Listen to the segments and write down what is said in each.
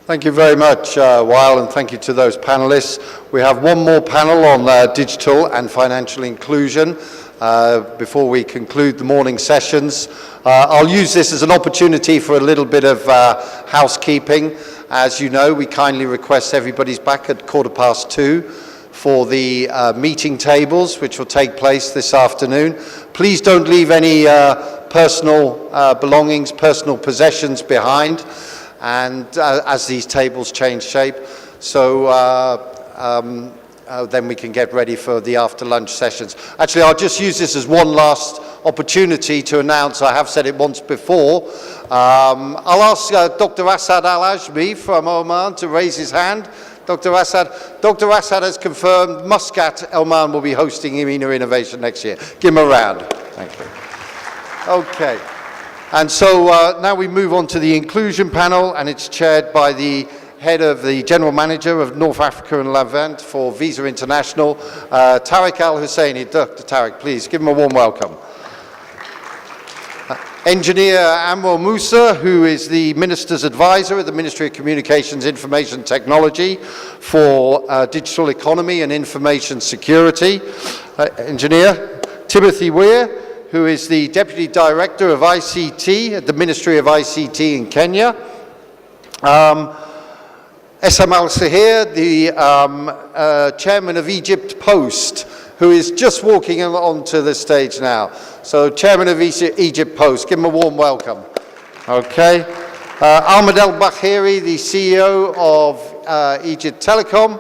Thank you very much, Wael, and thank you to those panelists. We have one more panel on digital and financial inclusion before we conclude the morning sessions. I'll use this as an opportunity for a little bit of housekeeping. As you know, we kindly request everybody's back at 2:15 for the meeting tables, which will take place this afternoon. Please don't leave any personal belongings, personal possessions behind, and as these tables change shape, so then we can get ready for the after lunch sessions. Actually, I'll just use this as one last opportunity to announce, I have said it once before, I'll ask Dr. Assad Al-Ajmi from Oman to raise his hand. Dr. Assad has confirmed Muscat, Oman will be hosting MENA Innovation next year. Give him a round. Thank you. Okay. And so now we move on to the inclusion panel, and it's chaired by the head of the General Manager of North Africa and Levant for Visa International, Tarek Elhousseiny. Dr. Tarek, please give him a warm welcome. Engineer Amro Moussa, who is the Minister's Advisor at the Ministry of Communications, Information Technology for Digital Economy and Information Security. Engineer Timothy Weir, who is the Deputy Director of ICT at the Ministry of ICT in Kenya. Essam Al-Saghir, the Chairman of Egypt Post, who is just walking onto the stage now. So, Chairman of Egypt Post, give him a warm welcome. Okay. Ahmed Beheiry, the CEO of Egypt Telecom.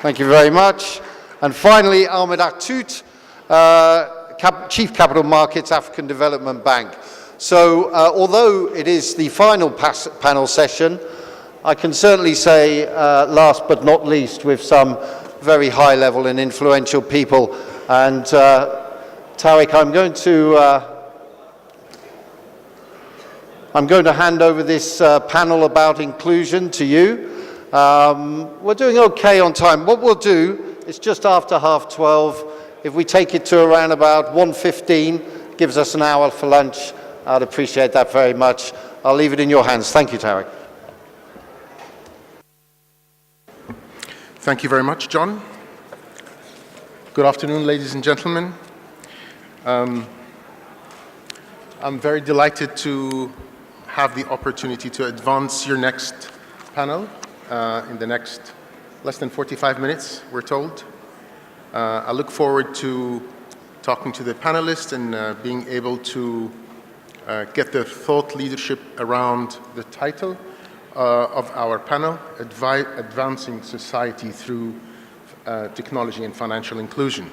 Thank you very much. And finally, Ahmed Attout, Chief Capital Markets, African Development Bank. So, although it is the final panel session, I can certainly say, last but not least, with some very high level and influential people. And Tarek, I'm going to hand over this panel about inclusion to you. We're doing okay on time. What we'll do is just after 12:30, if we take it to around about 1:15, gives us an hour for lunch. I'd appreciate that very much. I'll leave it in your hands. Thank you, Tarek. Thank you very much, John. Good afternoon, ladies and gentlemen. I'm very delighted to have the opportunity to advance your next panel in the next less than 45 minutes, we're told. I look forward to talking to the panelists and being able to get their thought leadership around the title of our panel, Advancing Society Through Technology and Financial Inclusion.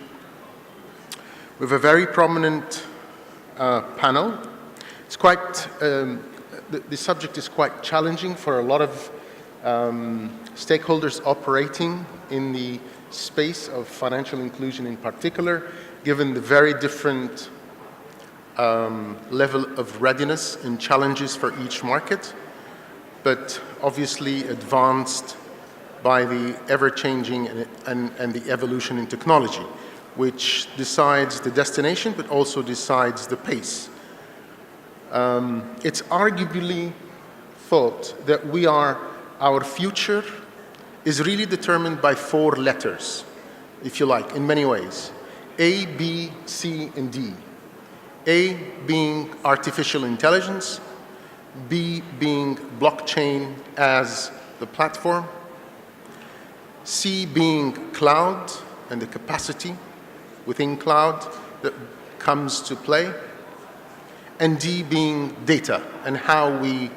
We have a very prominent panel. It's quite, the subject is quite challenging for a lot of stakeholders operating in the space of financial inclusion in particular, given the very different level of readiness and challenges for each market, but obviously advanced by the ever-changing and the evolution in technology, which decides the destination, but also decides the pace. It's arguably thought that our future is really determined by 4 letters, if you like, in many ways. A, B, C, and D. A being artificial intelligence, B being blockchain as the platform, C being cloud and the capacity within cloud that comes to play, and D being data and how we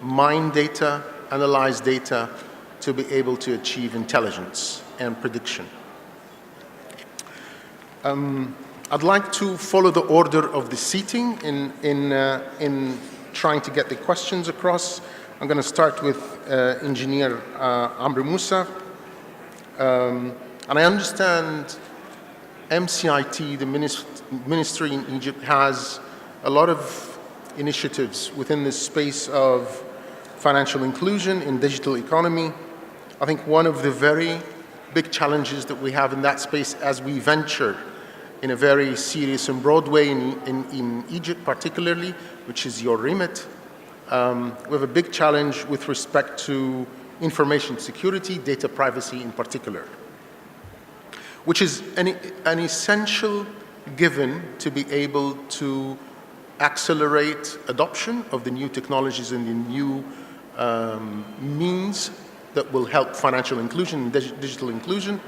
mine data, analyze data to be able to achieve intelligence and prediction. I'd like to follow the order of the seating in trying to get the questions across. I'm going to start with Engineer Amro Moussa. And I understand MCIT, the ministry in Egypt, has a lot of initiatives within this space of financial inclusion in digital economy. I think one of the very big challenges that we have in that space as we venture in a very serious and broad way in Egypt particularly, which is your remit, we have a big challenge with respect to information security, data privacy in particular, which is an essential given to be able to accelerate adoption of the new technologies and the new means that will help financial inclusion, digital inclusion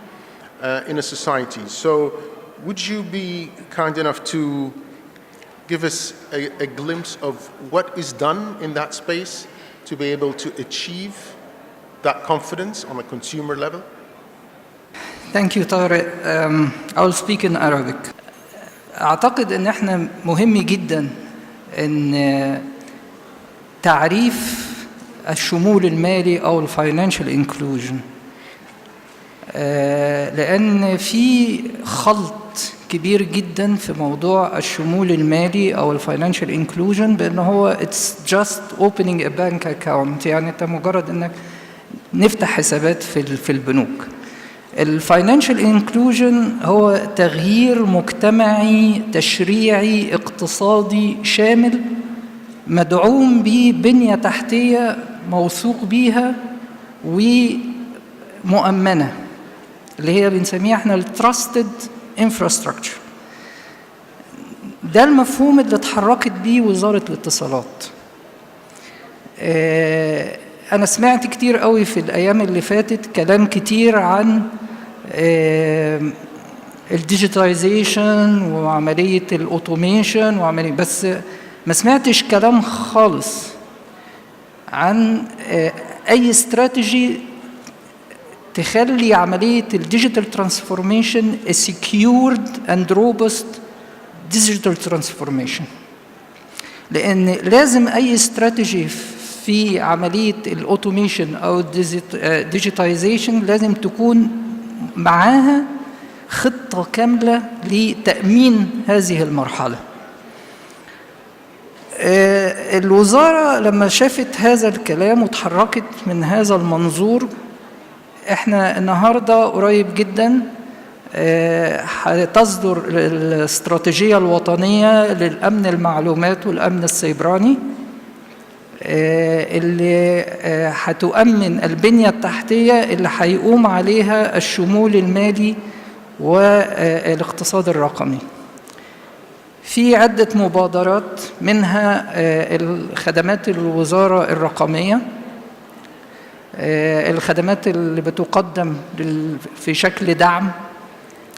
in a society. So would you be kind enough to give us a glimpse of what is done in that space to be able to achieve that confidence on a consumer level? Thank you, Tarek. I will speak in Arabic. أعتقد إن إحنا مهم جدا إن تعريف الشمول المالي أو الفاينانشال انكلوجن، لأن في خلط كبير جدا في موضوع الشمول المالي أو الفاينانشال انكلوجن، بأن هو it's just opening a bank account، يعني أنت مجرد إنك نفتح حسابات في البنوك. الفاينانشال انكلوجن هو تغيير مجتمعي تشريعي اقتصادي شامل مدعوم ببنية تحتية موثوق بيها ومؤمنة، اللي هي بنسميها احنا التراستد انفراستراكشر. ده المفهوم اللي اتحركت بيه وزارة الاتصالات. أنا سمعت كتير قوي في الأيام اللي فاتت كلام كتير عن الديجيتايزيشن وعملية الأوتوميشن بس ما سمعتش كلام خالص عن أي استراتيجي تخلي عملية الديجيتال ترانسفورميشن a secured and robust digital transformation. لأن لازم أي استراتيجي في عملية الأوتوميشن أو الديجيتايزيشن لازم تكون معاها خطة كاملة لتأمين هذه المرحلة. الوزارة لما شافت هذا الكلام وتحركت من هذا المنظور، احنا النهاردة قريب جدا هتصدر الاستراتيجية الوطنية للأمن المعلومات والأمن السيبراني، اللي هتؤمن البنية التحتية اللي هيقوم عليها الشمول المالي والاقتصاد الرقمي. في عدة مبادرات، منها الخدمات الوزارة الرقمية، الخدمات اللي بتقدم في شكل دعم،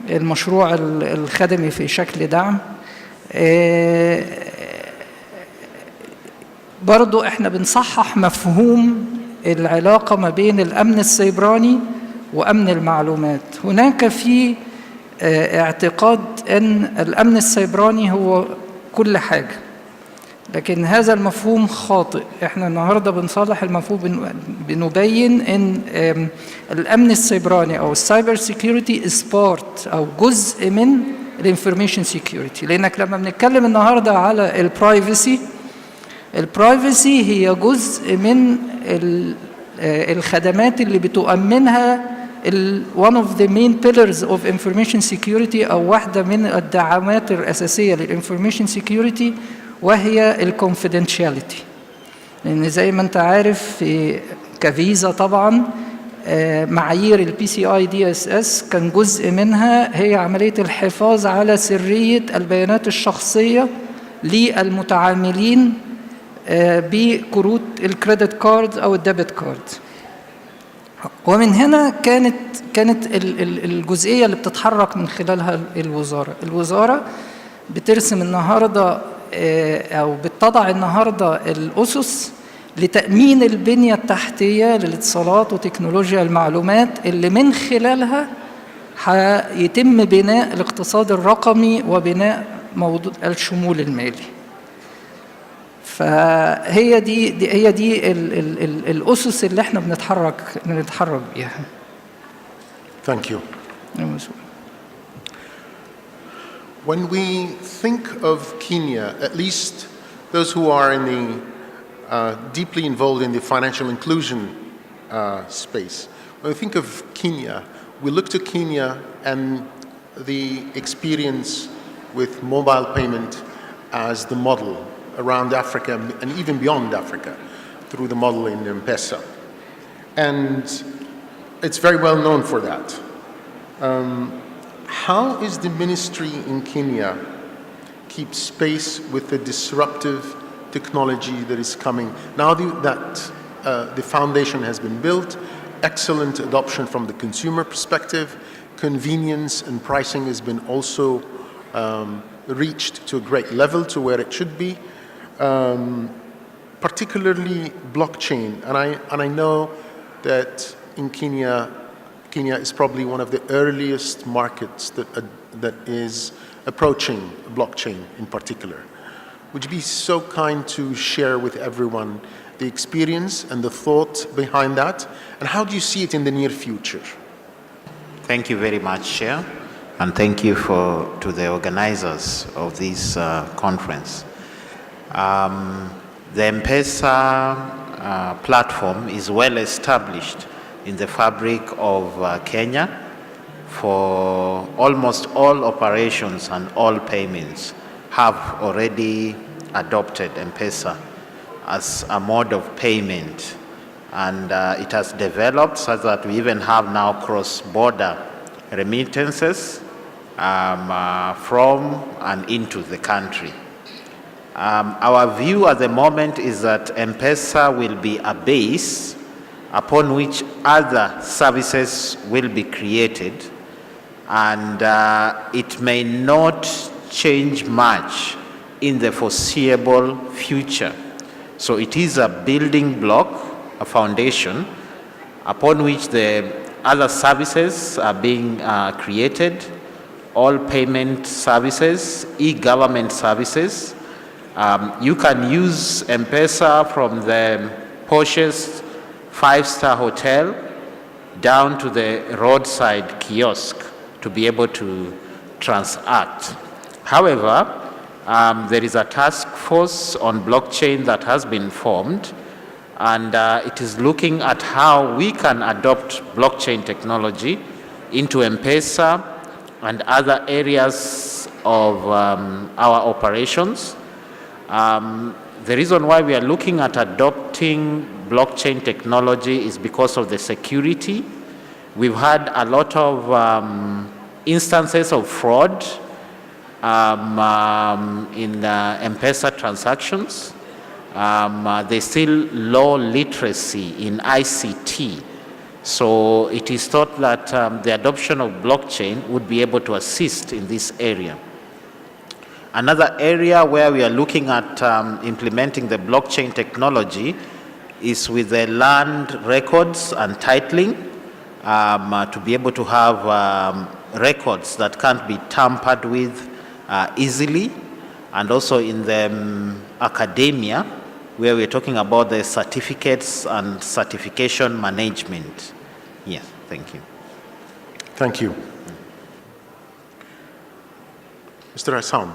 المشروع الخدمي في شكل دعم. برضو احنا بنصحح مفهوم العلاقة ما بين الأمن السيبراني وأمن المعلومات. هناك في اعتقاد أن الأمن السيبراني هو كل حاجة، لكن هذا المفهوم خاطئ. احنا النهاردة بنصلح المفهوم، بنبين أن الأمن السيبراني أو السايبر سيكيورتي is part أو جزء من الانفورميشن سيكيورتي. لأنك لما بنتكلم النهاردة على البرايفسي هي جزء من الخدمات اللي بتؤمنها one of the main pillars of information security، أو واحدة من الدعامات الأساسية للinformation security، وهي الconfidentiality. لأن زي ما أنت عارف في كفيزا طبعاً معايير PCI DSS كان جزء منها هي عملية الحفاظ على سرية البيانات الشخصية للمتعاملين بكروت الكريدت كارد أو الديبت كارد. ومن هنا كانت الجزئية اللي بتتحرك من خلالها الوزارة بترسم النهاردة أو بتضع النهاردة الأسس لتأمين البنية التحتية للاتصالات وتكنولوجيا المعلومات، اللي من خلالها هيتم بناء الاقتصاد الرقمي وبناء موضوع الشمول المالي. فهي دي الأسس اللي احنا بنتحرك بيها. Thank you. When we think of Kenya, at least those who are in the deeply involved in the financial inclusion space, when we think of Kenya, we look to Kenya and the experience with mobile payment as the model around Africa and even beyond Africa through the model in M-Pesa. And it's very well known for that. How is the ministry in Kenya keep space with the disruptive technology that is coming? Now that the foundation has been built, excellent adoption from the consumer perspective, convenience and pricing has been also reached to a great level to where it should be, particularly blockchain. And I know that in Kenya is probably one of the earliest markets that is approaching blockchain in particular. Would you be so kind to share with everyone the experience and the thought behind that, and how do you see it in the near future? Thank you very much, Chair, and thank you to the organizers of this conference. The M-Pesa platform is well established in the fabric of Kenya for almost all operations, and all payments have already adopted M-Pesa as a mode of payment. And it has developed such that we even have now cross-border remittances from and into the country. Our view at the moment is that M-Pesa will be a base upon which other services will be created, and it may not change much in the foreseeable future. So it is a building block, a foundation, upon which the other services are being created, all payment services, e-government services. You can use M-Pesa from the poshest five-star hotel down to the roadside kiosk to be able to transact. However, there is a task force on blockchain that has been formed, and it is looking at how we can adopt blockchain technology into M-Pesa and other areas of our operations. The reason why we are looking at adopting blockchain technology is because of the security. We've had a lot of instances of fraud in M-Pesa transactions. There's still low literacy in ICT. So it is thought that the adoption of blockchain would be able to assist in this area. Another area where we are looking at implementing the blockchain technology is with the land records and titling, to be able to have records that can't be tampered with easily, and also in the academia, where we're talking about the certificates and certification management. Yes, thank you. Thank you. Mr. Essam,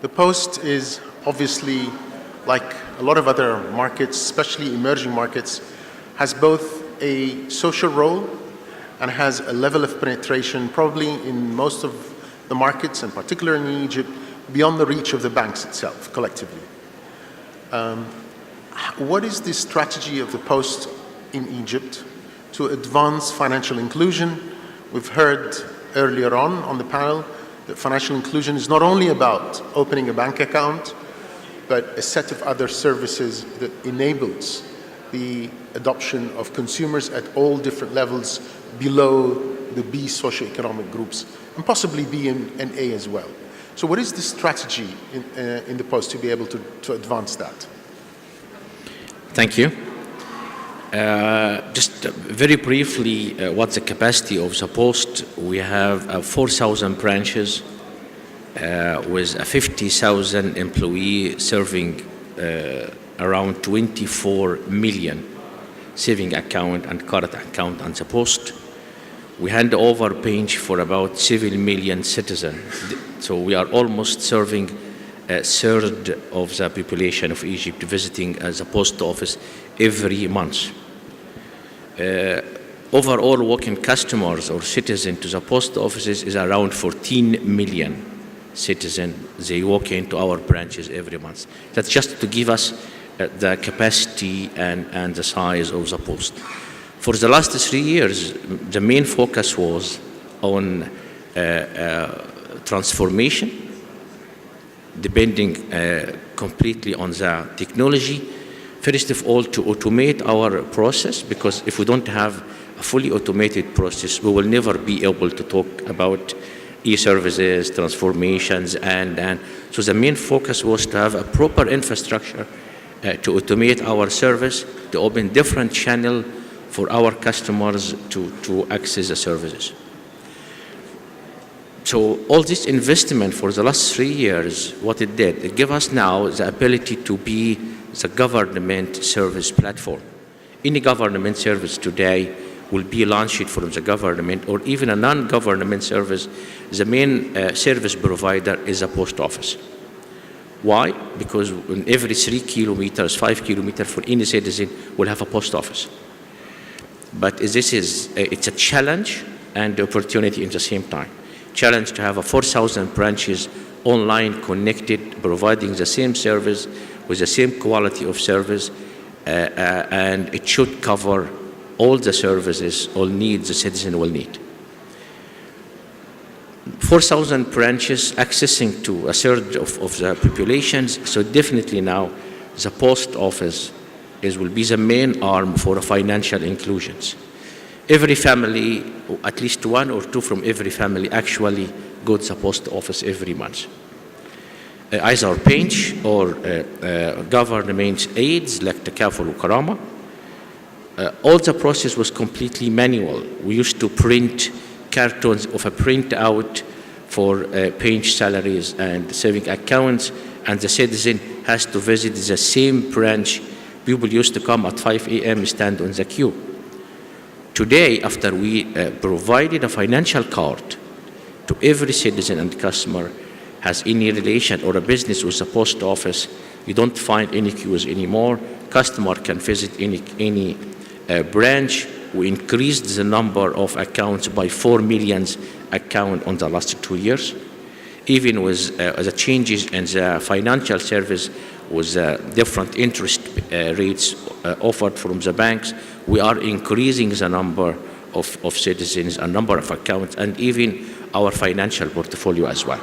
the Post is obviously, like a lot of other markets, especially emerging markets, has both a social role and has a level of penetration probably in most of the markets, and particularly in Egypt, beyond the reach of the banks itself, collectively. What is the strategy of the Post in Egypt to advance financial inclusion? We've heard earlier on the panel that financial inclusion is not only about opening a bank account, but a set of other services that enables the adoption of consumers at all different levels below the B socioeconomic groups, and possibly B and A as well. So what is the strategy in the Post to be able to advance that? Thank you. Just very briefly, what's the capacity of the Post? We have 4,000 branches with a 50,000 employee serving around 24 million saving account and current account on the Post. We hand over page for about 7 million citizens. So we are almost serving a third of the population of Egypt visiting the post office every month. Overall walking customers or citizens to the post offices is around 14 million citizen, they walk into our branches every month. That's just to give us the capacity and the size of the post. For the last 3 years, the main focus was on transformation, depending completely on the technology. First of all, to automate our process, because if we don't have a fully automated process, we will never be able to talk about e-services, transformations, and so the main focus was to have a proper infrastructure to automate our service, to open different channels for our customers to access the services. So all this investment for the last 3 years, what it did, it gave us now the ability to be the government service platform. Any government service today will be launched from the government, or even a non-government service. The main service provider is a post office. Why? Because in every 3 kilometers, 5 kilometers for any citizen will have a post office. But it's a challenge and opportunity in the same time. Challenge to have 4,000 branches online connected, providing the same service with the same quality of service, and it should cover all the services, all needs the citizen will need. 4,000 branches accessing to a third of the populations, so definitely now the post office will be the main arm for financial inclusions. Every family, at least 1 or 2 from every family, actually go to the post office every month. Either pinch or government aids like Takaful Karama. All the process was completely manual. We used to print cartons of a printout for pinch salaries and saving accounts, and the citizen has to visit the same branch. People used to come at 5 a.m., stand on the queue. Today, after we provided a financial card to every citizen and customer has any relation or a business with the post office, you don't find any queues anymore. Customer can visit any branch. We increased the number of accounts by 4 million accounts on the last 2 years. Even with the changes in the financial service with different interest rates offered from the banks, we are increasing the number of citizens, a number of accounts, and even our financial portfolio as well.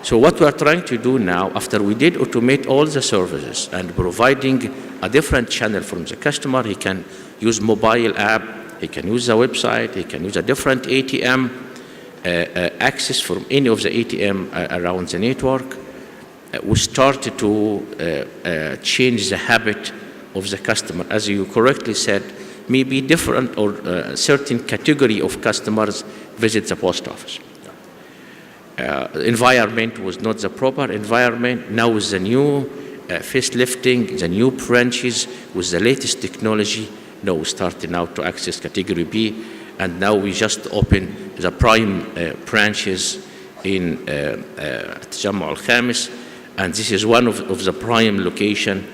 So what we are trying to do now, after we did automate all the services and providing a different channel from the customer, he can use mobile app, he can use the website, he can use a different ATM, access from any of the ATM around the network. We started to change the habit of the customer. As you correctly said, maybe different or certain category of customers visit the post office. Environment was not the proper environment. Now with the new facelifting, the new branches, with the latest technology, now we started now to access category B, and now we just open the prime branches in Tajammu al-Khamis, and this is one of the prime location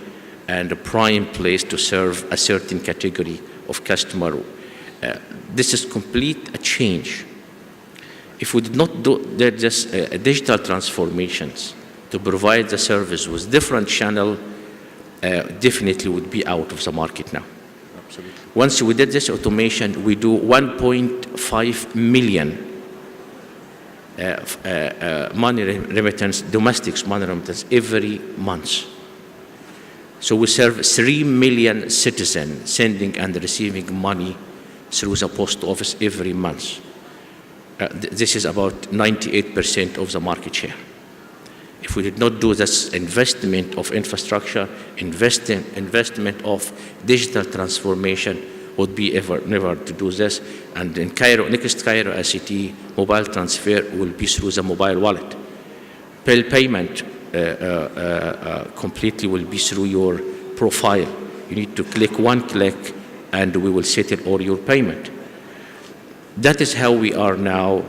and a prime place to serve a certain category of customer. This is complete a change. If we did not do just digital transformations to provide the service with different channel, definitely would be out of the market now. Absolutely. Once we did this automation, we do 1.5 million money remittance, domestic money remittance every month. So we serve 3 million citizens sending and receiving money through the post office every month. This is about 98% of the market share. If we did not do this investment of infrastructure, investment of digital transformation, would be never to do this. And in Cairo, next Cairo ICT, mobile transfer will be through the mobile wallet. Bill payment completely will be through your profile. You need to click one click, and we will settle all your payment. That is how we are now,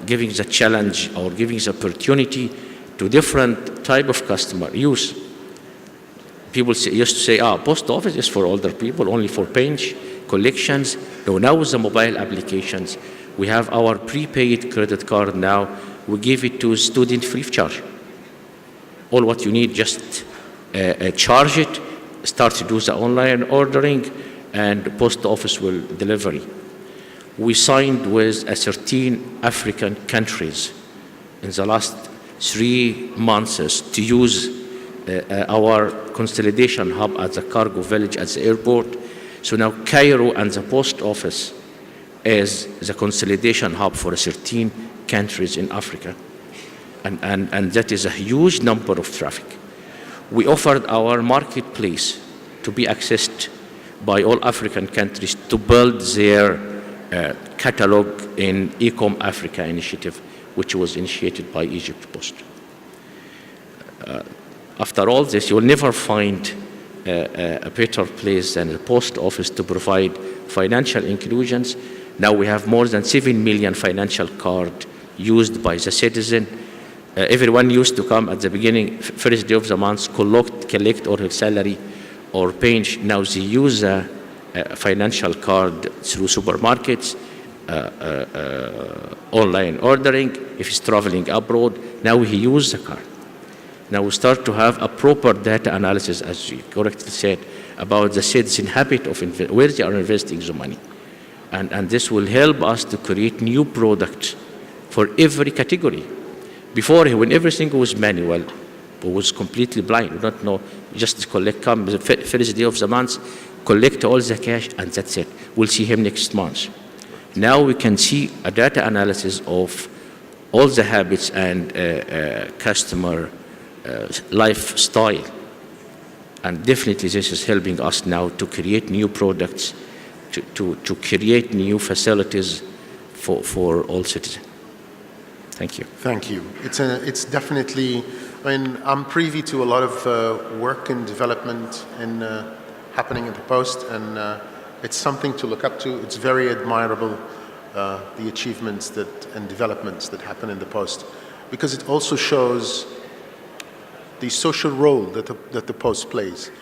giving the challenge or giving the opportunity to different type of customer use. People used to say, post office is for older people, only for pinch collections. No, now with the mobile applications, We have our prepaid credit card now. We give it to student free of charge. All what you need, just charge it, start to do the online ordering, and the post office will deliver. We signed with 13 African countries in the last 3 months to use our consolidation hub at the cargo village at the airport. So now Cairo and the post office is the consolidation hub for 13 countries in Africa. And that is a huge number of traffic. We offered our marketplace to be accessed by all African countries to build their catalog in Ecom Africa initiative, which was initiated by Egypt Post. After all this, you will never find a better place than the post office to provide financial inclusions. Now we have more than 7 million financial cards used by the citizen. Everyone used to come at the beginning, first day of the month, collect or her salary or pension. Now they use a financial card through supermarkets, online ordering. If he's traveling abroad, now he uses the card. Now we start to have a proper data analysis, as you correctly said, about the citizen habit of where they are investing the money. And this will help us to create new products for every category. Before, when everything was manual, we was completely blind. We don't know, just collect, come the first day of the month, collect all the cash, and that's it. We'll see him next month. Now we can see a data analysis of all the habits and customer lifestyle. And definitely this is helping us now to create new products, to create new facilities for all citizens. Thank you. Thank you. It's definitely, I mean, I'm privy to a lot of work and development happening at the Post, and it's something to look up to. It's very admirable, the achievements and developments that happen in the Post, because it also shows the social role that the Post plays,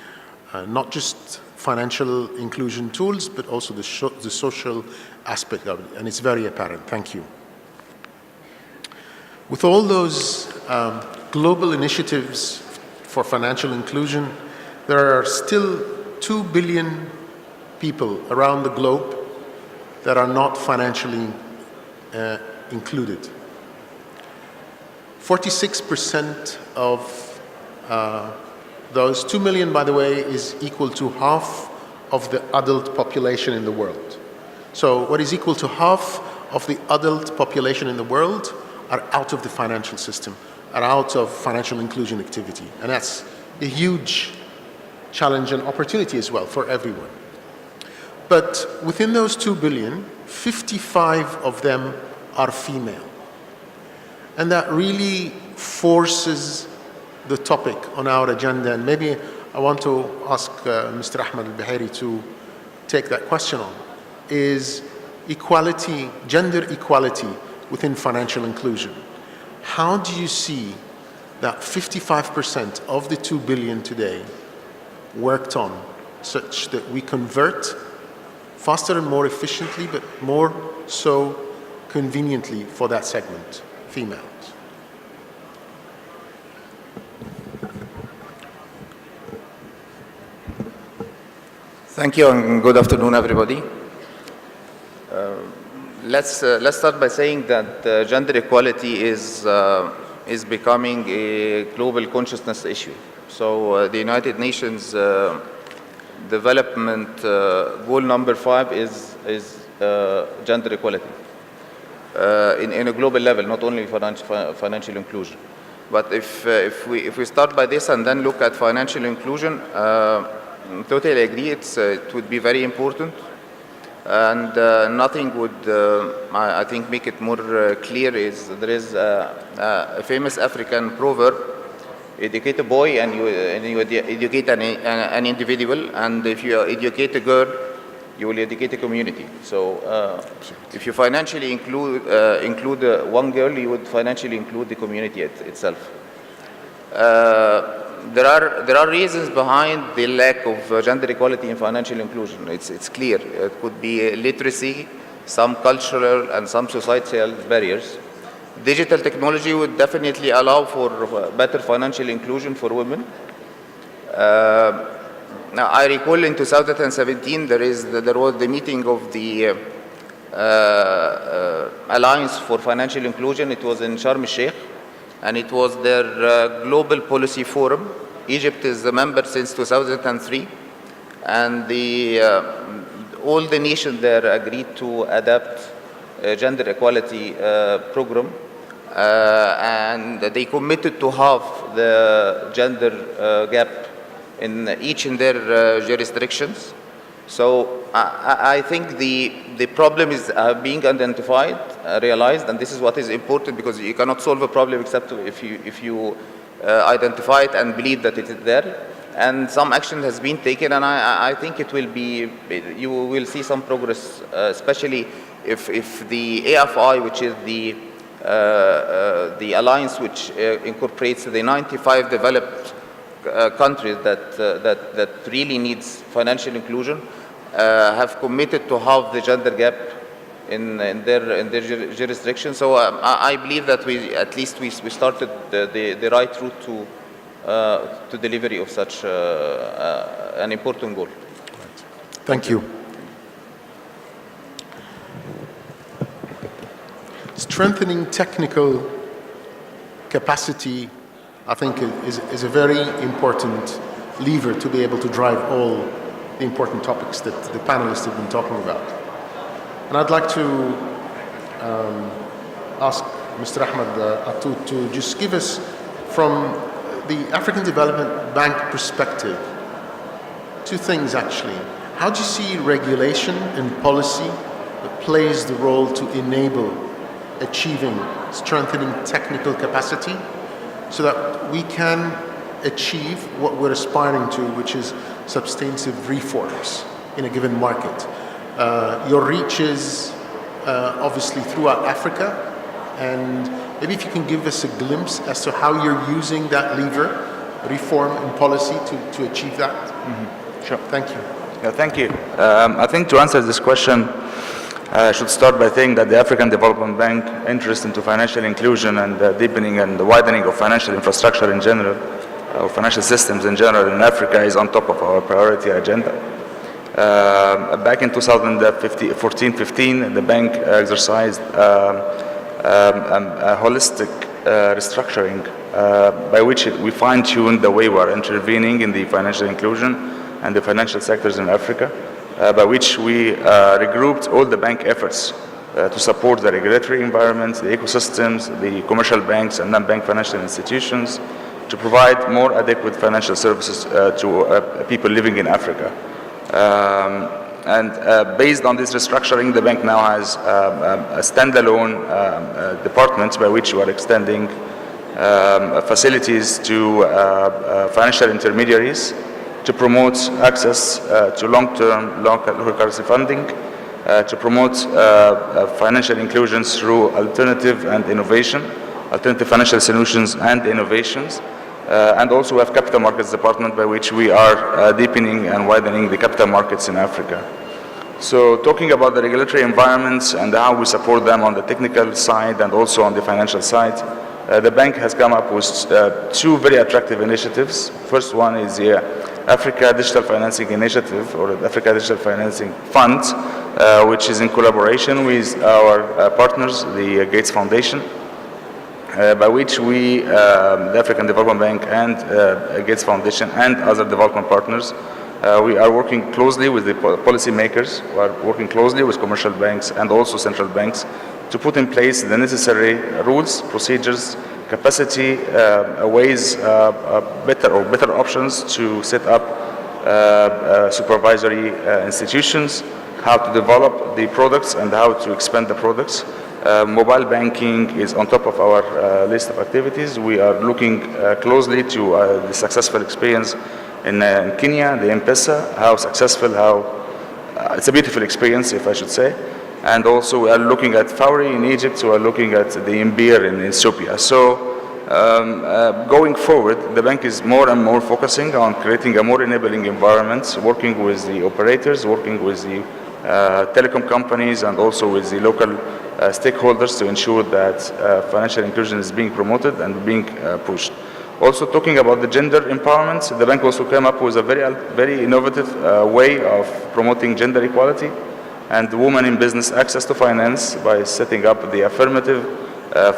not just financial inclusion tools, but also the social aspect of it, and it's very apparent. Thank you. With all those global initiatives for financial inclusion, there are still 2 billion people around the globe that are not financially included. 46% of those 2 million, by the way, is equal to half of the adult population in the world. So what is equal to half of the adult population in the world are out of the financial system, are out of financial inclusion activity. And that's a huge challenge and opportunity as well for everyone. But within those 2 billion, 55 of them are female. And that really forces the topic on our agenda. And maybe I want to ask Mr. Ahmed al-Beheiry to take that question on, is equality, gender equality within financial inclusion. How do you see that 55% of the 2 billion today worked on such that we convert faster and more efficiently, but more so conveniently for that segment, females? Thank you and good afternoon, everybody. Let's start by saying that gender equality is becoming a global consciousness issue. So the United Nations Development Goal number 5 is gender equality in a global level, not only financial inclusion. But if we start by this and then look at financial inclusion, totally agree. It would be very important. And nothing would, I think, make it more clear is there is a famous African proverb: educate a boy and you educate an individual, and if you educate a girl, you will educate a community. So if you financially include one girl, you would financially include the community itself. There are reasons behind the lack of gender equality in financial inclusion. It's clear. It could be literacy, some cultural and some societal barriers. Digital technology would definitely allow for better financial inclusion for women. Now, I recall in 2017 there was the meeting of the Alliance for Financial Inclusion. It was in Sharm el-Sheikh, and it was their global policy forum. Egypt is a member since 2003, and all the nations there agreed to adapt a gender equality program, and they committed to halve the gender gap in each in their jurisdictions. So I think the problem is being identified, realized, and this is what is important, because you cannot solve a problem except if you identify it and believe that it is there. And some action has been taken, and I think it will be, you will see some progress, especially if the AFI, which is the alliance which incorporates the 95 developed countries that really needs financial inclusion, have committed to halve the gender gap in their jurisdiction. So I believe that we started the right route to delivery of such an important goal. Thank you. Strengthening technical capacity, I think, is a very important lever to be able to drive all the important topics that the panelists have been talking about. And I'd like to ask Mr. Ahmed Attout to just give us, from the African Development Bank perspective, two things actually. How do you see regulation and policy that plays the role to enable achieving, strengthening technical capacity so that we can achieve what we're aspiring to, which is substantive reforms in a given market? Your reach is obviously throughout Africa, and maybe if you can give us a glimpse as to how you're using that lever, reform and policy, to achieve that. Sure. Thank you. Yeah, thank you. I think to answer this question, I should start by saying that the African Development Bank interest into financial inclusion and the deepening and the widening of financial infrastructure in general, or financial systems in general in Africa, is on top of our priority agenda. Back in 2014-15, the bank exercised a holistic restructuring by which we fine-tuned the way we are intervening in the financial inclusion and the financial sectors in Africa, by which we regrouped all the bank efforts to support the regulatory environment, the ecosystems, the commercial banks and non-bank financial institutions, to provide more adequate financial services to people living in Africa. Based on this restructuring, the bank now has a standalone department by which we are extending facilities to financial intermediaries to promote access to long-term local currency funding, to promote financial inclusion through alternative financial solutions and innovations. And also we have capital markets department by which we are deepening and widening the capital markets in Africa. So talking about the regulatory environments and how we support them on the technical side and also on the financial side, the bank has come up with two very attractive initiatives. First one is the Africa Digital Financing Initiative, or the Africa Digital Financing Fund, which is in collaboration with our partners, the Gates Foundation, by which we, the African Development Bank and Gates Foundation and other development partners, we are working closely with the policy makers, we are working closely with commercial banks and also central banks to put in place the necessary rules, procedures, capacity, ways, better options to set up supervisory institutions, how to develop the products and how to expand the products. Mobile banking is on top of our list of activities. We are looking closely to the successful experience in Kenya, the M-Pesa, how successful, it's a beautiful experience, if I should say. And also we are looking at Fawri in Egypt, we are looking at the Imbir in Ethiopia. So going forward, the bank is more and more focusing on creating a more enabling environment, working with the operators, working with the telecom companies and also with the local stakeholders to ensure that financial inclusion is being promoted and being pushed. Also talking about the gender empowerment, the bank also came up with a very innovative way of promoting gender equality and women in business access to finance by setting up the affirmative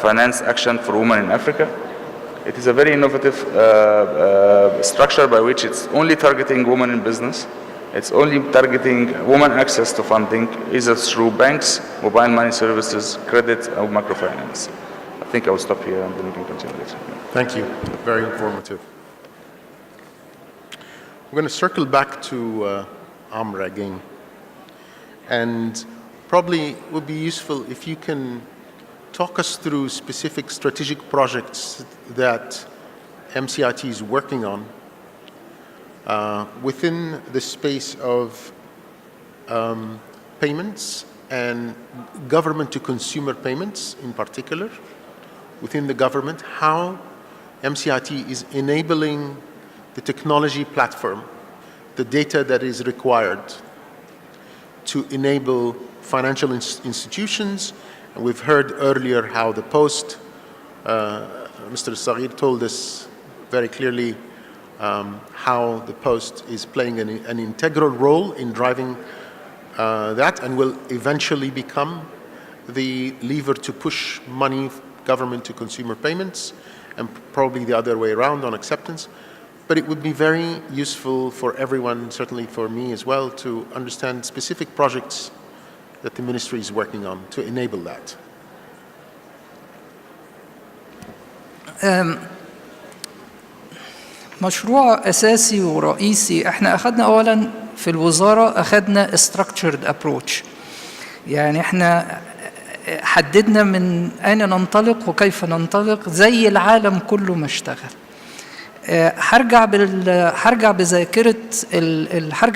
finance action for women in Africa. It is a very innovative structure by which it's only targeting women in business. It's only targeting women access to funding either through banks, mobile money services, credit, or microfinance. I think I will stop here and then we can continue later. Thank you. Very informative. We're going to circle back to Amro again. And probably it would be useful if you can talk us through specific strategic projects that MCIT is working on within the space of payments and government-to-consumer payments in particular. Within the government, how MCIT is enabling the technology platform, the data that is required to enable financial institutions. And we've heard earlier how the Post, Mr. Saghir told us very clearly how the Post is playing an integral role in driving that and will eventually become the lever to push money, government to consumer payments, and probably the other way around on acceptance. But it would be very useful for everyone, certainly for me as well, to understand specific projects that the ministry is working on to enable that. مشروع أساسي ورئيسي احنا أخذنا أولا في الوزارة أخذنا structured approach. يعني احنا حددنا من أين ننطلق وكيف ننطلق زي العالم كله ما اشتغل. هرجع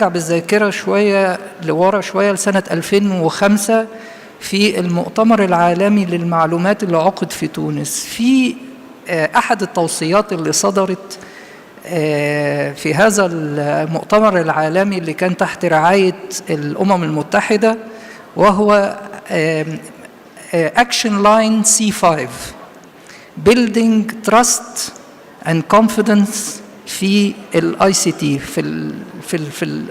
بالذاكرة شوية لورا شوية لسنة 2005 في المؤتمر العالمي للمعلومات اللي عقد في تونس. في أحد التوصيات اللي صدرت في هذا المؤتمر العالمي اللي كان تحت رعاية الأمم المتحدة وهو Action Line C5 Building Trust and Confidence في ال ICT في ال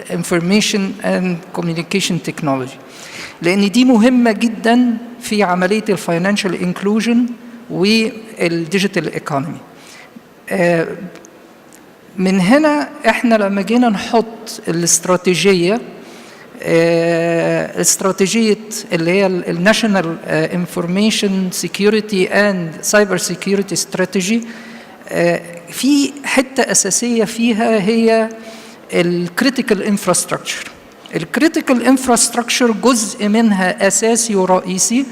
Information and Communication Technology لأن دي مهمة جدا في عملية ال Financial Inclusion وال Digital Economy. من هنا احنا لما جينا نحط الاستراتيجية اللي هي الناشونال انفورميشن سيكيورتي اند سايبر سيكيورتي استراتيجي في حته اساسيه فيها هي الكريتيكال انفراستراكشر. الكريتيكال انفراستراكشر جزء منها اساسي ورئيسي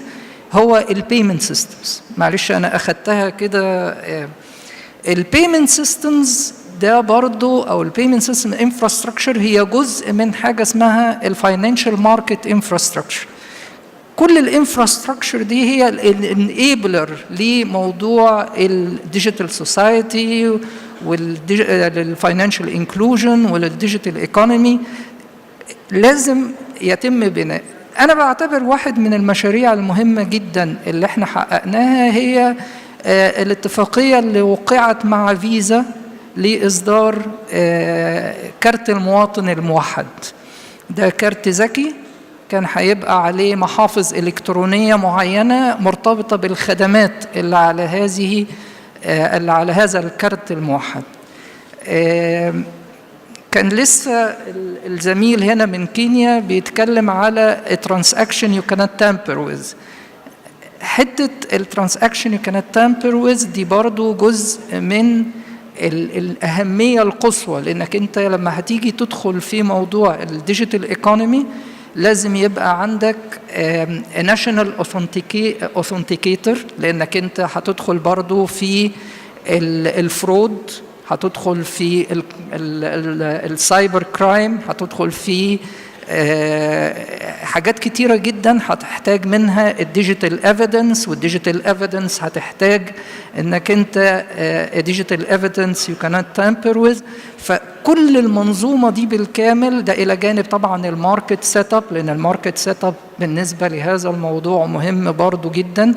هو البيمنت سيستمز. معلش انا اخدتها كده. البيمنت سيستمز ده برضو او البيمنت سيستم انفراستراكشر هي جزء من حاجه اسمها الفاينانشال ماركت انفراستراكشر. كل الانفراستراكشر دي هي الانيبلر لموضوع الديجيتال سوسايتي والفاينانشال انكلوجن والديجيتال ايكونومي لازم يتم بناء. انا بعتبر واحد من المشاريع المهمه جدا اللي احنا حققناها هي الاتفاقيه اللي وقعت مع فيزا لإصدار كارت المواطن الموحد. ده كارت ذكي كان هيبقى عليه محافظ إلكترونية معينة مرتبطة بالخدمات اللي على هذا الكارت الموحد. كان لسه الزميل هنا من كينيا بيتكلم على transaction you cannot tamper with. حتة transaction you cannot tamper with دي برضو جزء من الأهمية القصوى لأنك أنت لما هتيجي تدخل في موضوع الديجيتال ايكونومي لازم يبقى عندك ناشونال اوثنتيكيتور لأنك أنت هتدخل برضو في الفرود، هتدخل في السايبر كرايم، هتدخل في حاجات كتيرة جدا هتحتاج منها الديجيتال ايفيدنس، والديجيتال ايفيدنس هتحتاج انك انت ديجيتال ايفيدنس يو كانت تامبر وذ. فكل المنظومة دي بالكامل، ده الى جانب طبعا الماركت سيت اب، لان الماركت سيت اب بالنسبة لهذا الموضوع مهم برضو جدا.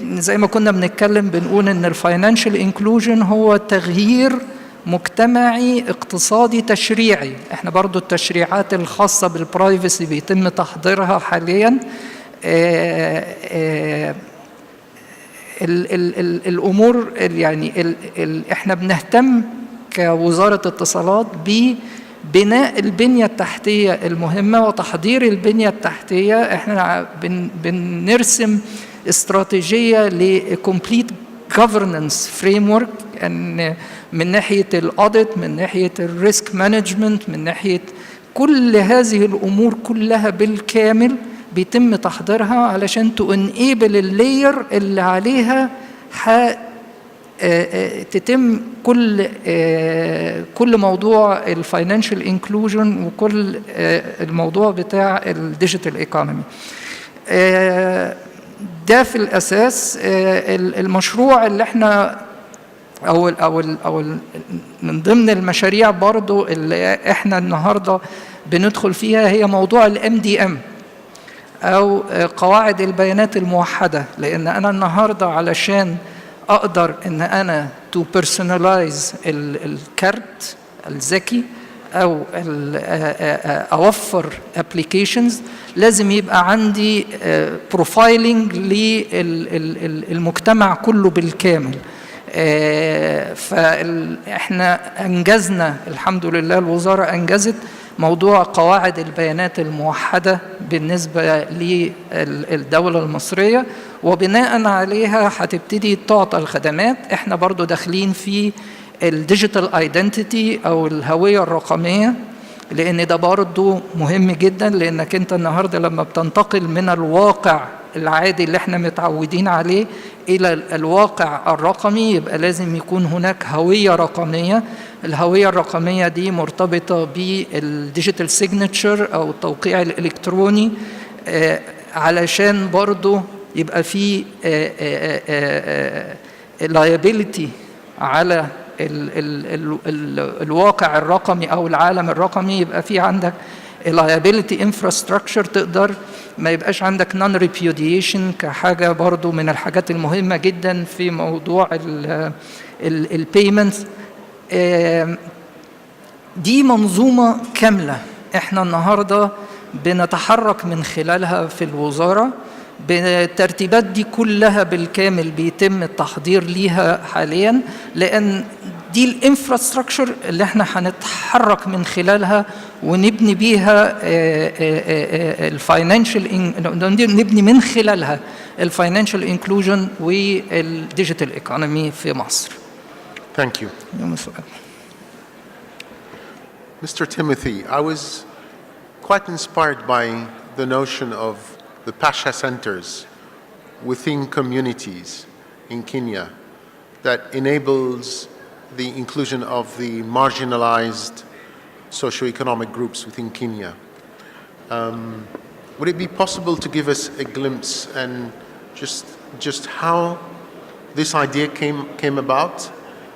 زي ما كنا بنتكلم بنقول ان الفاينانشال انكلوجن هو تغيير مجتمعي اقتصادي تشريعي. احنا برضو التشريعات الخاصة بالبرايفسي بيتم تحضيرها حاليا. الامور يعني احنا بنهتم كوزارة اتصالات ببناء البنية التحتية المهمة وتحضير البنية التحتية. احنا بنرسم استراتيجية لكومبليت governance framework، ان من ناحيه الاوديت، من ناحيه الريسك مانجمنت، من ناحيه كل هذه الامور كلها بالكامل بيتم تحضيرها علشان تنيبل اللاير اللي عليها تتم كل موضوع الفاينانشال انكلوجن وكل الموضوع بتاع الديجيتال ايكونومي. ده في الاساس المشروع اللي احنا أو من ضمن المشاريع برضو اللي احنا النهارده بندخل فيها هي موضوع الMDM أو قواعد البيانات الموحدة. لأن أنا النهارده علشان أقدر إن أنا to personalize الكارت الذكي أو أوفر applications، لازم يبقى عندي بروفايلنج للمجتمع كله بالكامل. فاحنا انجزنا الحمد لله، الوزاره انجزت موضوع قواعد البيانات الموحده بالنسبه للدوله المصريه، وبناء عليها هتبتدي تعطى الخدمات. احنا برضو داخلين في الديجيتال ايدنتيتي او الهويه الرقميه، لان ده برضو مهم جدا، لانك انت النهارده لما بتنتقل من الواقع العادي اللي احنا متعودين عليه الى الواقع الرقمي يبقى لازم يكون هناك هويه رقميه. الهويه الرقميه دي مرتبطه بالديجيتال سيجنتشر او التوقيع الالكتروني، علشان برضو يبقى في liability على الواقع الرقمي او العالم الرقمي. يبقى في عندك liability infrastructure، تقدر ما يبقاش عندك non repudiation كحاجة برضو من الحاجات المهمة جدا في موضوع البيمنت. دي منظومة كاملة احنا النهاردة بنتحرك من خلالها في الوزارة. بالترتيبات دي كلها بالكامل بيتم التحضير ليها حاليا، لأن دي الانفراستراكشر اللي احنا هنتحرك من خلالها ونبني بيها الفاينانشال، نبني من خلالها الفاينانشال انكلوجن والديجيتال ايكونومي في مصر. Thank you. Mr. Timothy, I was quite inspired by the notion of the Pasha centers within communities in Kenya that enables the inclusion of the marginalized socioeconomic groups within Kenya. Would it be possible to give us a glimpse and just how this idea came about,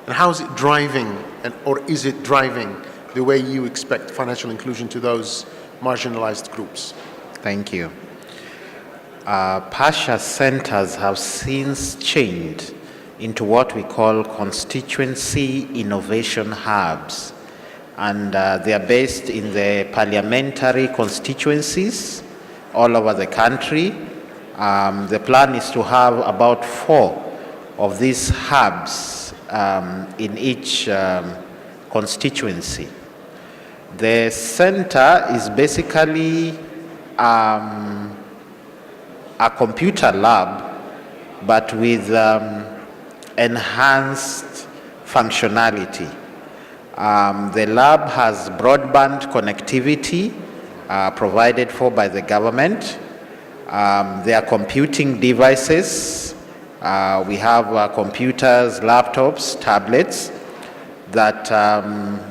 and how is it driving, or is it driving the way you expect financial inclusion to those marginalized groups? Thank you. Pasha centers have since changed into what we call constituency innovation hubs. And they are based in the parliamentary constituencies all over the country. The plan is to have about 4 of these hubs in each constituency. The center is basically a computer lab, but with enhanced functionality. The lab has broadband connectivity provided for by the government. There are computing devices. We have computers, laptops, tablets that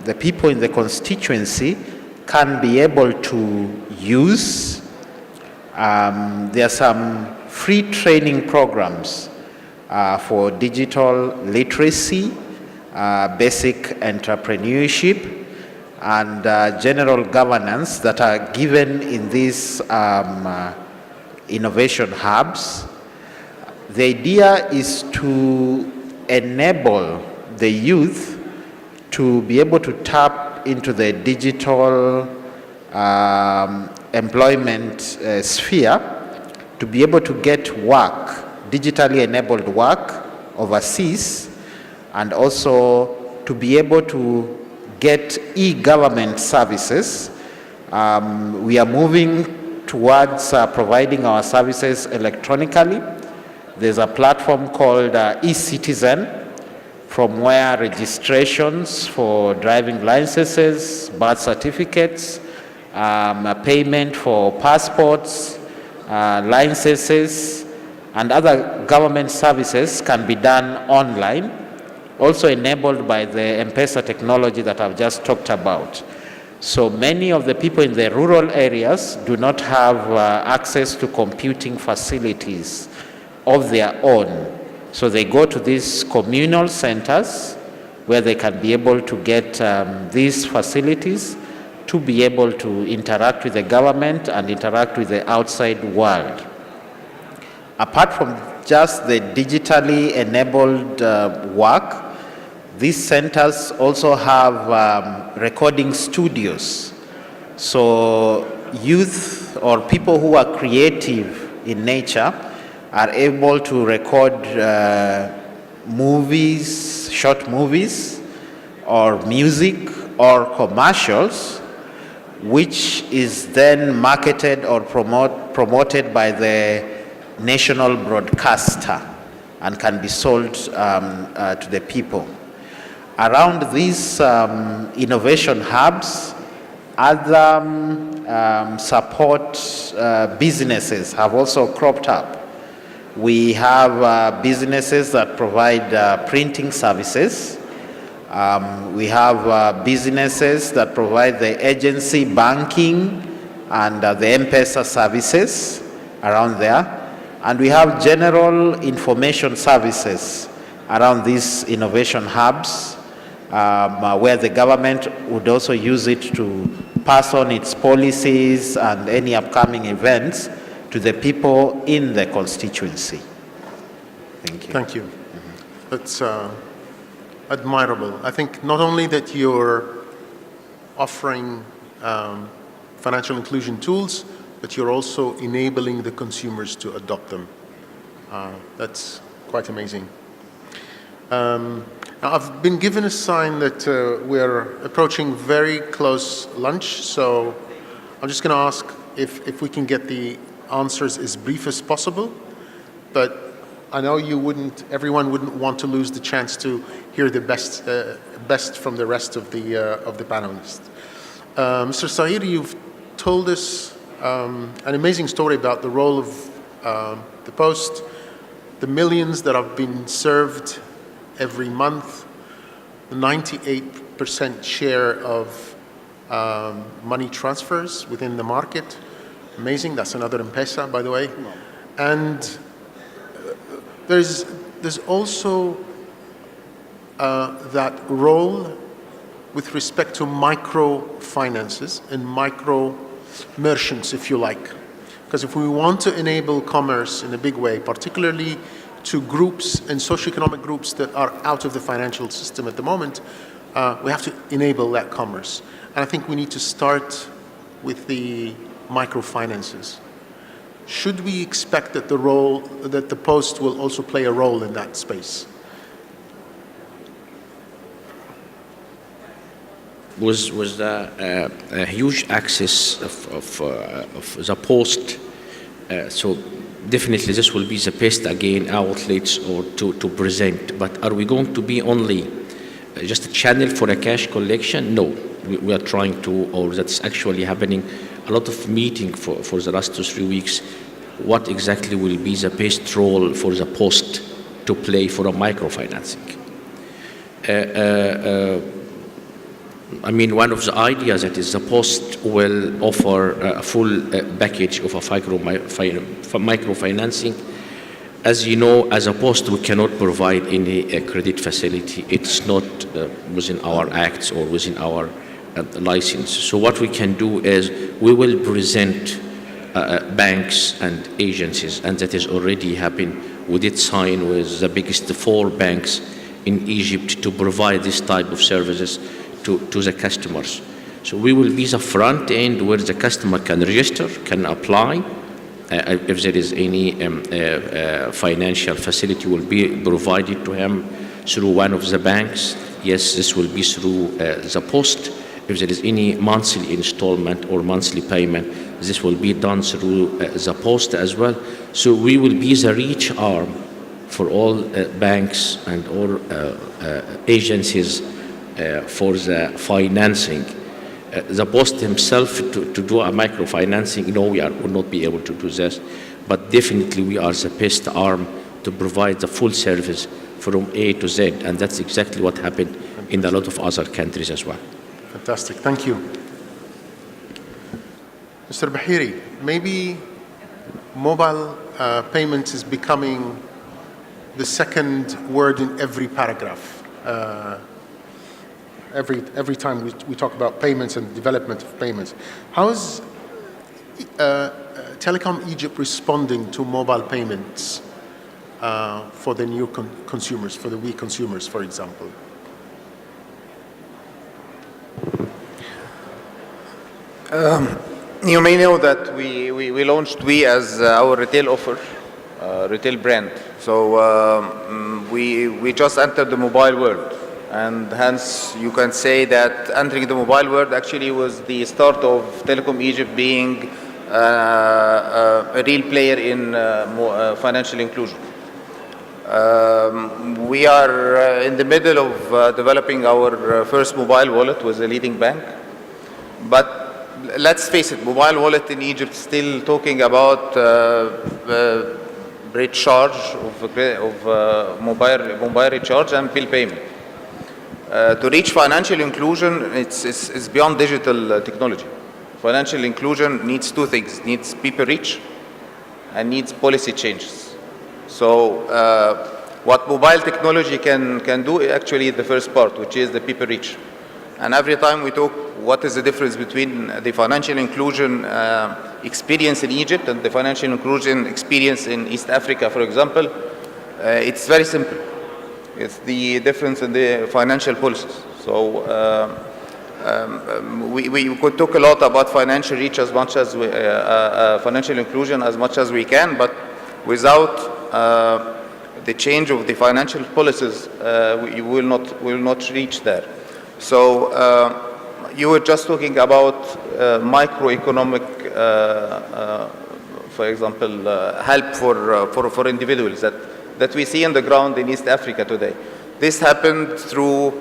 the people in the constituency can be able to use. There are some free training programs for digital literacy, basic entrepreneurship, and general governance that are given in these innovation hubs. The idea is to enable the youth to be able to tap into the digital employment sphere, to be able to get work, digitally enabled work overseas, and also to be able to get e-government services. We are moving towards providing our services electronically. There's a platform called e-Citizen, from where registrations for driving licenses, birth certificates, payment for passports, licenses, and other government services can be done online, also enabled by the M-Pesa technology that I've just talked about. So many of the people in the rural areas do not have access to computing facilities of their own. So they go to these communal centers where they can be able to get these facilities to be able to interact with the government and interact with the outside world. Apart from just the digitally enabled work, these centers also have recording studios. So youth or people who are creative in nature are able to record movies, short movies, or music, or commercials, which is then marketed or promoted by the national broadcaster and can be sold to the people. Around these innovation hubs, other support businesses have also cropped up. We have businesses that provide printing services. We have businesses that provide the agency banking and the M-Pesa services around there. And we have general information services around these innovation hubs, where the government would also use it to pass on its policies and any upcoming events to the people in the constituency. Thank you. Thank you. That's admirable. I think not only that you're offering financial inclusion tools, but you're also enabling the consumers to adopt them. That's quite amazing. Now I've been given a sign that we're approaching very close lunch, so I'm just going to ask if we can get the answers as brief as possible, but I know everyone wouldn't want to lose the chance to hear the best from the rest of the panelists. Mr. Saghir, you've told us an amazing story about the role of the Post, the millions that have been served every month, the 98% share of money transfers within the market. Amazing. That's another M-Pesa, by the way. And there's also that role with respect to microfinances and micro merchants, if you like. Because if we want to enable commerce in a big way, particularly to groups and socioeconomic groups that are out of the financial system at the moment, we have to enable that commerce. And I think we need to start with the microfinances. Should we expect that the Post will also play a role in that space? Was a huge access of the Post, so definitely this will be the best again outlets or to present. But are we going to be only just a channel for a cash collection? No, we are trying to, or that's actually happening. A lot of meeting for the last 2-3 weeks. What exactly will be the best role for the Post to play for a microfinancing? I mean, one of the ideas that is the post will offer a full package of a microfinancing. As you know, as a post, we cannot provide any credit facility. It's not within our acts or within our license. So what we can do is we will present banks and agencies, and that is already happening. We did sign with the biggest 4 banks in Egypt to provide this type of services to the customers. So we will be the front end where the customer can register, can apply. If there is any financial facility will be provided to him through one of the banks. Yes, this will be through the post. If there is any monthly installment or monthly payment, this will be done through the post as well. So we will be the reach arm for all banks and all agencies for the financing. The post himself to do a microfinancing, no, we will not be able to do this, but definitely we are the best arm to provide the full service from A to Z, and that's exactly what happened in a lot of other countries as well. Fantastic, thank you. Mr. Beheiry, maybe mobile payments is becoming the second word in every paragraph. Every time we talk about payments and development of payments. How is Telecom Egypt responding to mobile payments for the new consumers, for the weak consumers, for example? You may know that we launched We as our retail offer, retail brand. So we just entered the mobile world. And hence, you can say that entering the mobile world actually was the start of Telecom Egypt being a real player in financial inclusion. We are in the middle of developing our first mobile wallet with a leading bank. But let's face it, mobile wallet in Egypt still talking about recharge of mobile recharge and bill payment. To reach financial inclusion, it's beyond digital technology. Financial inclusion needs 2 things. It needs people reach and needs policy changes. So what mobile technology can do actually the first part, which is the people reach. And every time we talk what is the difference between the financial inclusion experience in Egypt and the financial inclusion experience in East Africa, for example, it's very simple. It's the difference in the financial policies. So we could talk a lot about financial reach as much as financial inclusion as much as we can, but without the change of the financial policies, we will not reach there. So you were just talking about microeconomic, for example, help for individuals that we see on the ground in East Africa today. This happened through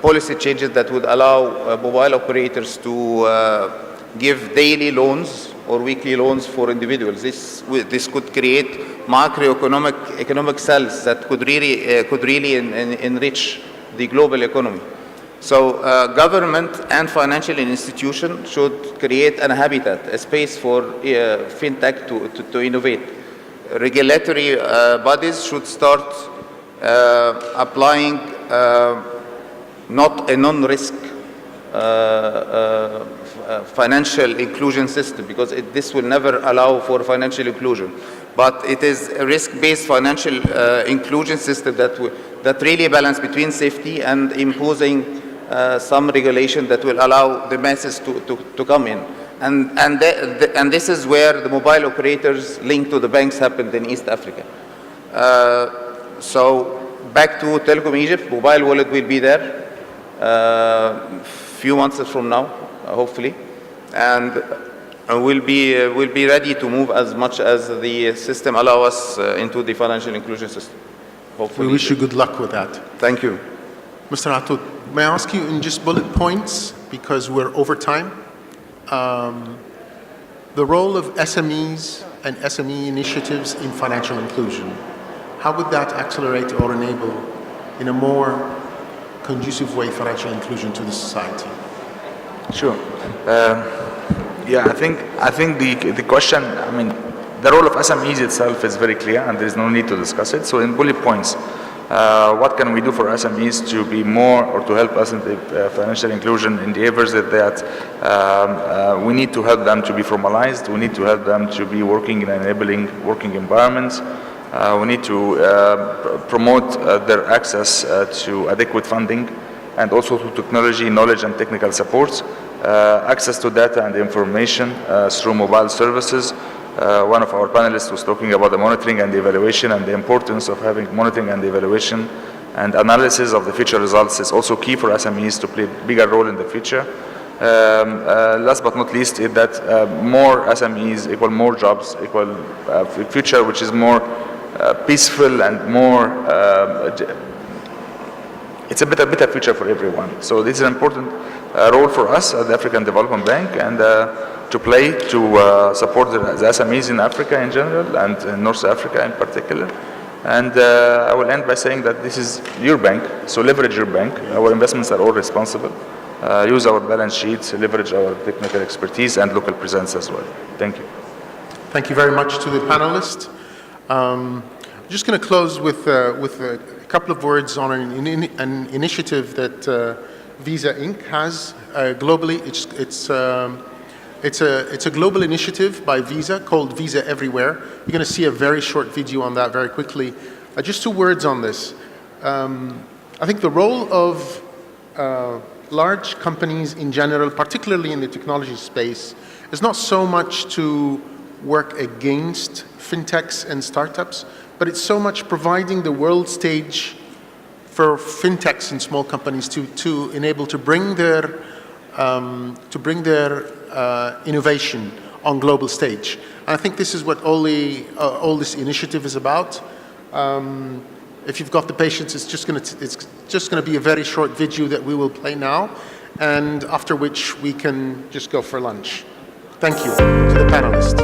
policy changes that would allow mobile operators to give daily loans or weekly loans for individuals. This could create economic cells that could really enrich the global economy. So government and financial institutions should create a habitat, a space for fintech to innovate. Regulatory bodies should start applying not a non-risk financial inclusion system, because this will never allow for financial inclusion. But it is a risk-based financial inclusion system that really balance between safety and imposing some regulation that will allow the masses to come in. And this is where the mobile operators linked to the banks happened in East Africa. So back to Telecom Egypt, mobile wallet will be there few months from now, hopefully, and we'll be ready to move as much as the system allow us into the financial inclusion system. Hopefully. We wish you good luck with that. Thank you. Mr. Attout, may I ask you in just bullet points, because we're over time, the role of SMEs and SME initiatives in financial inclusion. How would that accelerate or enable, in a more conducive way, financial inclusion to the society? Sure. Yeah, I think the question, I mean, the role of SMEs itself is very clear, and there is no need to discuss it. So in bullet points, what can we do for SMEs to be more, or to help us in the financial inclusion endeavors? That we need to help them to be formalized. We need to help them to be working in enabling working environments. We need to promote their access to adequate funding, and also to technology, knowledge, and technical support, access to data and information through mobile services. One of our panelists was talking about the monitoring and the evaluation, and the importance of having monitoring and evaluation and analysis of the future results is also key for SMEs to play a bigger role in the future. Last but not least is that more SMEs equal more jobs, equal a future which is more peaceful and more, it's a better future for everyone. So this is an important role for us at the African Development Bank, and to play to support the SMEs in Africa in general, and in North Africa in particular. And I will end by saying that this is your bank, so leverage your bank. Our investments are all responsible. Use our balance sheets, leverage our technical expertise and local presence as well. Thank you. Thank you very much to the panelists. I'm just going to close with a couple of words on an initiative that Visa Inc. has globally. It's a global initiative by Visa called Visa Everywhere. You're going to see a very short video on that very quickly. Just 2 words on this. I think the role of large companies in general, particularly in the technology space, is not so much to work against fintechs and startups, but it's so much providing the world stage for fintechs and small companies to enable to bring their innovation on global stage. And I think this is what all this initiative is about. If you've got the patience, it's just going to be a very short video that we will play now, and after which we can just go for lunch. Thank you to the panelists.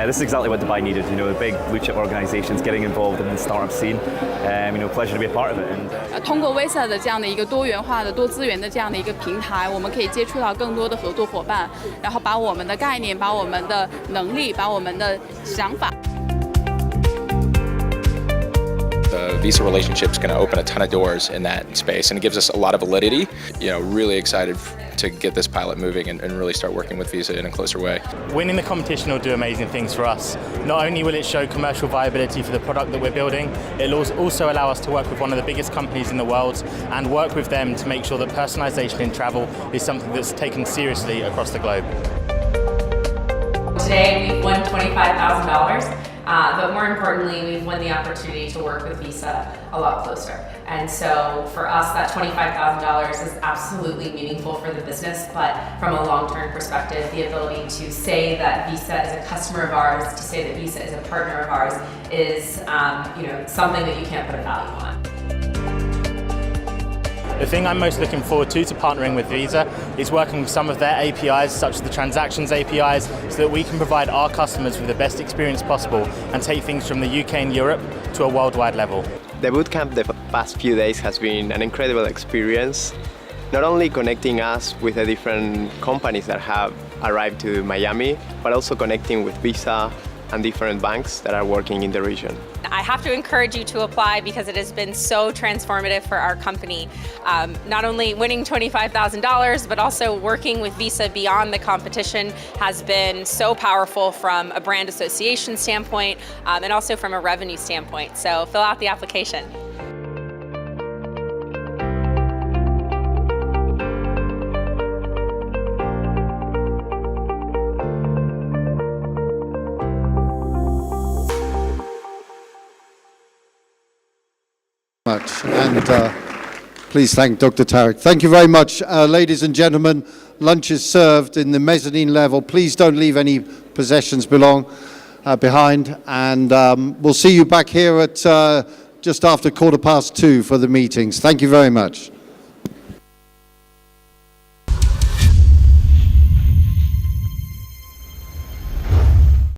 This is exactly what Dubai needed, you know, the big blue chip organizations getting involved in the startup scene. You know, pleasure to be a part of it. And 通过 Visa 的这样的一个多元化的多资源的这样的一个平台，我们可以接触到更多的合作伙伴，然后把我们的概念、把我们的能力、把我们的想法。The Visa relationship is going to open a ton of doors in that space, and it gives us a lot of validity. You know, really excited to get this pilot moving and really start working with Visa in a closer way. Winning the competition will do amazing things for us. Not only will it show commercial viability for the product that we're building, it'll also allow us to work with one of the biggest companies in the world and work with them to make sure that personalization in travel is something that's taken seriously across the globe. Today we've won $25,000. But more importantly, we've won the opportunity to work with Visa a lot closer. And so for us, that $25,000 is absolutely meaningful for the business, but from a long-term perspective, the ability to say that Visa is a customer of ours, to say that Visa is a partner of ours, is something that you can't put a value on. The thing I'm most looking forward to partnering with Visa is working with some of their APIs, such as the transactions APIs, so that we can provide our customers with the best experience possible and take things from the UK and Europe to a worldwide level. The bootcamp the past few days has been an incredible experience, not only connecting us with the different companies that have arrived to Miami, but also connecting with Visa and different banks that are working in the region. I have to encourage you to apply because it has been so transformative for our company. Not only winning $25,000, but also working with Visa beyond the competition has been so powerful from a brand association standpoint and also from a revenue standpoint. So fill out the application. Much. And please thank Dr. Tarek. Thank you very much, ladies and gentlemen. Lunch is served in the mezzanine level. Please don't leave any possessions behind. And we'll see you back here at just after 2:15 for the meetings. Thank you very much.